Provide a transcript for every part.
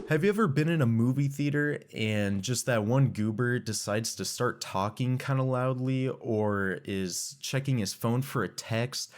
Have you ever been in a movie theater and just that one goober decides to start talking kind of loudly or is checking his phone for a text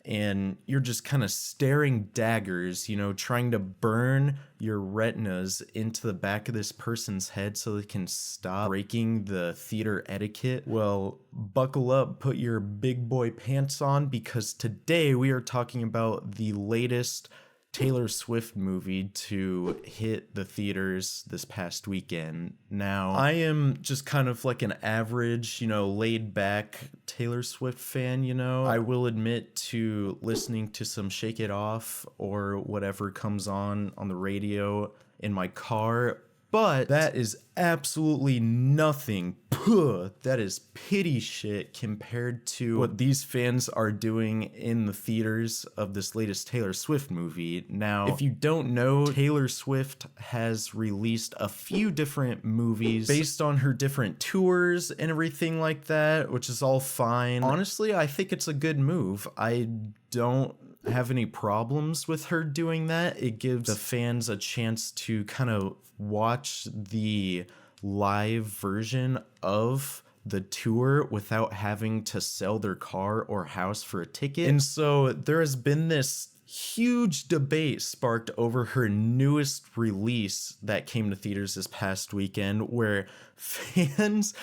and you're just kind of staring daggers, trying to burn your retinas into the back of this person's head so they can stop breaking the theater etiquette? Well, buckle up, put your big boy pants on because today we are talking about the latest Taylor Swift movie to hit the theaters this past weekend. Now, I am just kind of like an average, laid back Taylor Swift fan, I will admit to listening to some Shake It Off or whatever comes on the radio in my car. But that is absolutely nothing. Puh, that is pity shit compared to what these fans are doing in the theaters of this latest Taylor Swift movie. Now, if you don't know, Taylor Swift has released a few different movies based on her different tours and everything like that, which is all fine. Honestly, I think it's a good move. I don't have any problems with her doing that. It gives the fans a chance to kind of watch the live version of the tour without having to sell their car or house for a ticket. And so there has been this huge debate sparked over her newest release that came to theaters this past weekend, where fans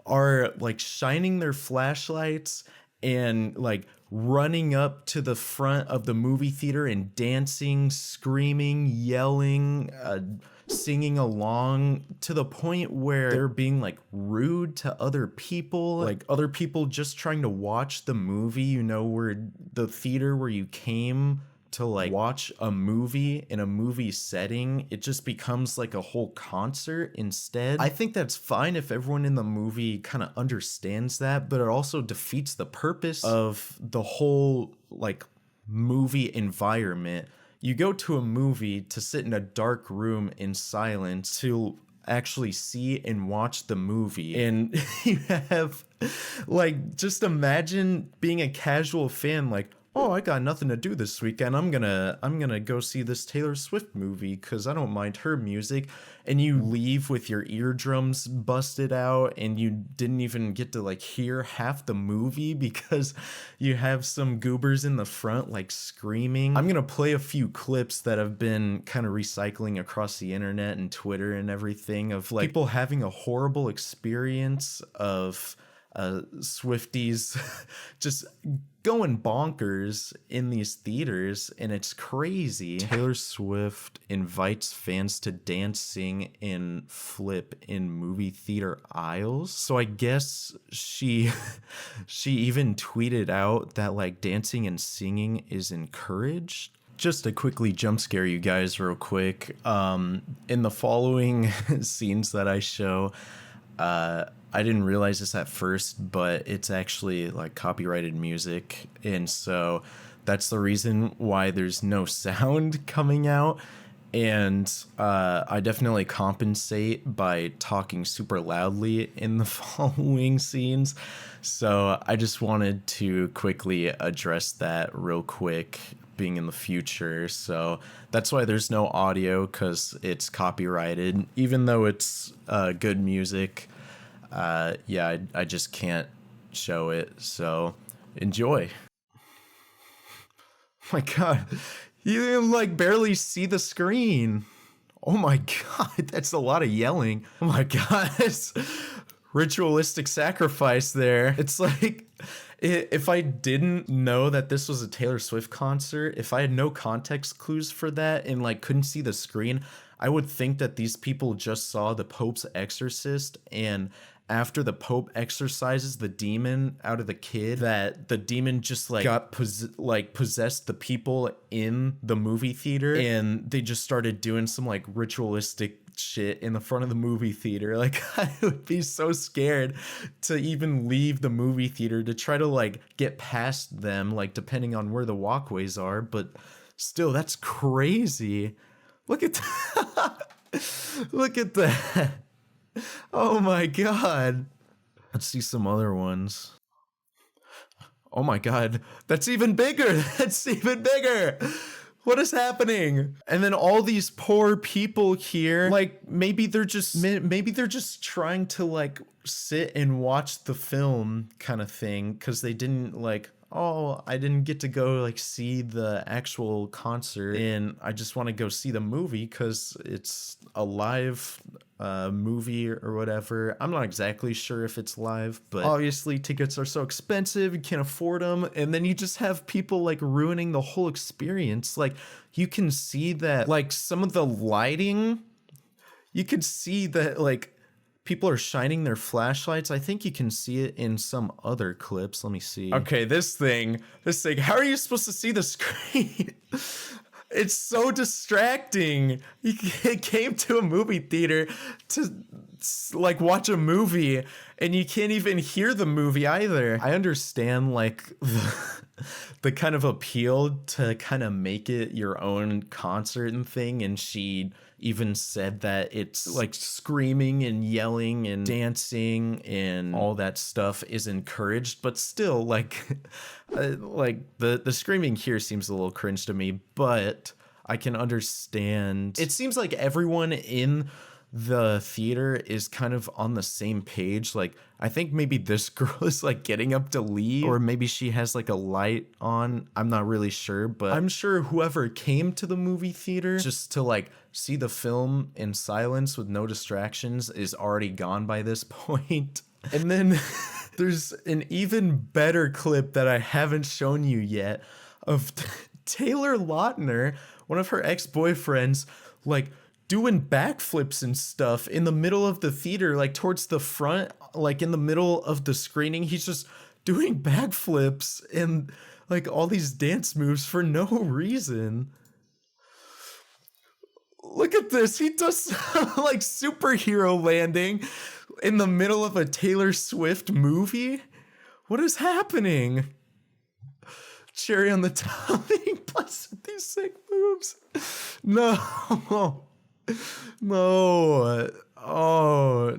are like shining their flashlights and like running up to the front of the movie theater and dancing, screaming, yelling, singing along to the point where they're being like rude to other people, like other people just trying to watch the movie, where the theater where you came to like watch a movie in a movie setting, it just becomes like a whole concert instead. I think that's fine if everyone in the movie kind of understands that, but it also defeats the purpose of the whole like movie environment. You go to a movie to sit in a dark room in silence to actually see and watch the movie, and you have like, just imagine being a casual fan like, oh, I got nothing to do this weekend. I'm gonna go see this Taylor Swift movie because I don't mind her music. And you leave with your eardrums busted out and you didn't even get to like hear half the movie because you have some goobers in the front like screaming. I'm gonna play a few clips that have been kind of recycling across the internet and Twitter and everything of like people having a horrible experience of Swifties just going bonkers in these theaters, and it's crazy. Taylor Swift invites fans to dance, sing, and flip in movie theater aisles. So I guess she even tweeted out that like dancing and singing is encouraged. Just to quickly jump scare you guys real quick, in the following scenes that I show, I didn't realize this at first, but it's actually like copyrighted music. And so that's the reason why there's no sound coming out. And I definitely compensate by talking super loudly in the following scenes. So I just wanted to quickly address that real quick, being in the future. So that's why there's no audio, because it's copyrighted, even though it's good music. I just can't show it, so enjoy. My god, you can like barely see the screen. Oh my god, that's a lot of yelling. Oh my god, it's ritualistic sacrifice there. It's like, if I didn't know that this was a Taylor Swift concert, if I had no context clues for that and like couldn't see the screen, I would think that these people just saw The Pope's Exorcist, and after the Pope exorcises the demon out of the kid, that the demon just like got possessed the people in the movie theater, and they just started doing some like ritualistic shit in the front of the movie theater. Like, I would be so scared to even leave the movie theater to try to like get past them, like depending on where the walkways are. But still, that's crazy. Look at that. Look at that. Oh my god. Let's see some other ones. Oh my god. That's even bigger. That's even bigger. What is happening? And then all these poor people here, like maybe they're just trying to like sit and watch the film kind of thing because they didn't like, oh, I didn't get to go like see the actual concert and I just want to go see the movie because it's a live movie or whatever. I'm not exactly sure if it's live, but obviously tickets are so expensive, you can't afford them. And then you just have people like ruining the whole experience. Like you can see that like some of the lighting, you could see that like people are shining their flashlights. I think you can see it in some other clips. Let me see. Okay, this thing, how are you supposed to see the screen? It's so distracting. You came to a movie theater to like watch a movie and you can't even hear the movie either. I understand like the kind of appeal to kind of make it your own concert and thing, and she even said that it's like screaming and yelling and dancing and all that stuff is encouraged, but still like like the screaming here seems a little cringe to me, but I can understand. It seems like everyone in the theater is kind of on the same page. Like I think maybe this girl is like getting up to leave, or maybe she has like a light on. I'm not really sure, but I'm sure whoever came to the movie theater just to like see the film in silence with no distractions is already gone by this point. And then there's an even better clip that I haven't shown you yet of Taylor Lautner, one of her ex-boyfriends, like doing backflips and stuff in the middle of the theater, like towards the front, like in the middle of the screening. He's just doing backflips and like all these dance moves for no reason. Look at this. He does like superhero landing in the middle of a Taylor Swift movie. What is happening? Cherry on the top. Plus these sick moves. No. No. Oh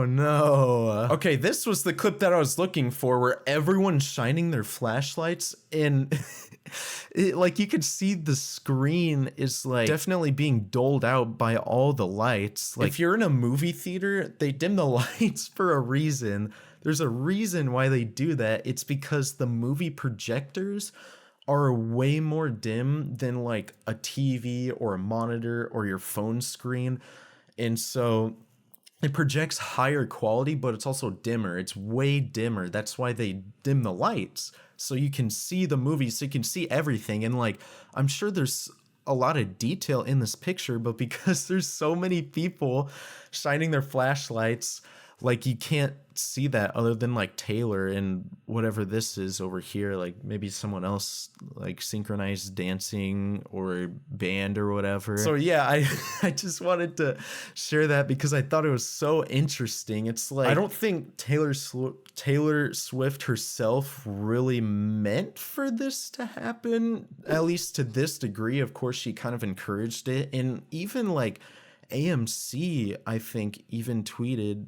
no. Okay, this was the clip that I was looking for where everyone's shining their flashlights and like you could see the screen is like definitely being doled out by all the lights. Like if you're in a movie theater, they dim the lights for a reason. There's a reason why they do that. It's because the movie projectors are way more dim than like a TV or a monitor or your phone screen. And so it projects higher quality, but it's also dimmer. It's way dimmer. That's why they dim the lights. So you can see the movie, so you can see everything. And like, I'm sure there's a lot of detail in this picture, but because there's so many people shining their flashlights, like you can't see that other than like Taylor and whatever this is over here, like maybe someone else like synchronized dancing or band or whatever. So yeah, I just wanted to share that because I thought it was so interesting. It's like I don't think Taylor Swift herself really meant for this to happen, at least to this degree. Of course, she kind of encouraged it, and even like AMC, I think, even tweeted.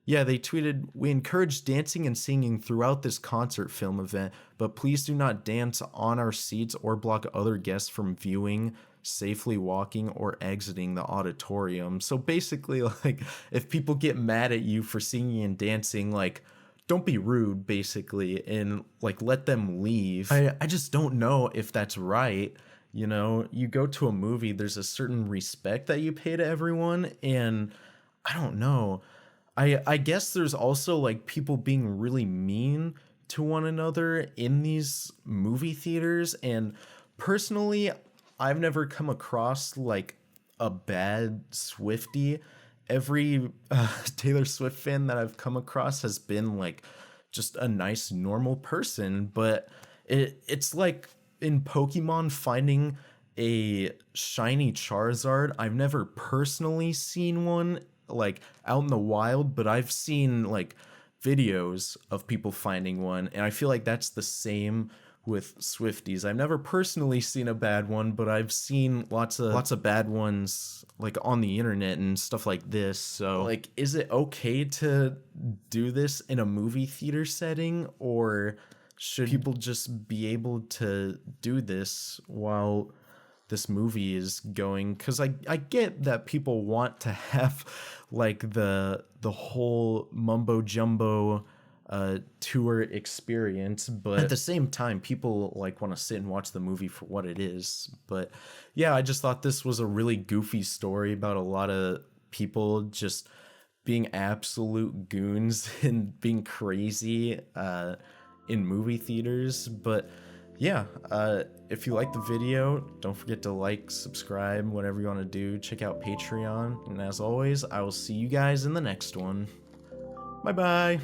Yeah, they tweeted, "We encourage dancing and singing throughout this concert film event, but please do not dance on our seats or block other guests from viewing, safely walking, or exiting the auditorium." So basically, like, if people get mad at you for singing and dancing, like, don't be rude, basically, and, like, let them leave. I just don't know if that's right. You know, you go to a movie, there's a certain respect that you pay to everyone, and I don't know. I guess there's also like people being really mean to one another in these movie theaters, and personally I've never come across like a bad Swiftie. Every Taylor Swift fan that I've come across has been like just a nice normal person, but it's like in Pokemon finding a shiny Charizard. I've never personally seen one like out in the wild, but I've seen like videos of people finding one, and I feel like that's the same with Swifties. I've never personally seen a bad one, but I've seen lots of bad ones like on the internet and stuff like this. So like, is it okay to do this in a movie theater setting, or should people just be able to do this while this movie is going, because I get that people want to have like the whole mumbo jumbo tour experience, but at the same time people like want to sit and watch the movie for what it is. But yeah, I just thought this was a really goofy story about a lot of people just being absolute goons and being crazy in movie theaters. But yeah, if you like the video, don't forget to like, subscribe, whatever you want to do. Check out Patreon, and as always, I will see you guys in the next one. Bye bye.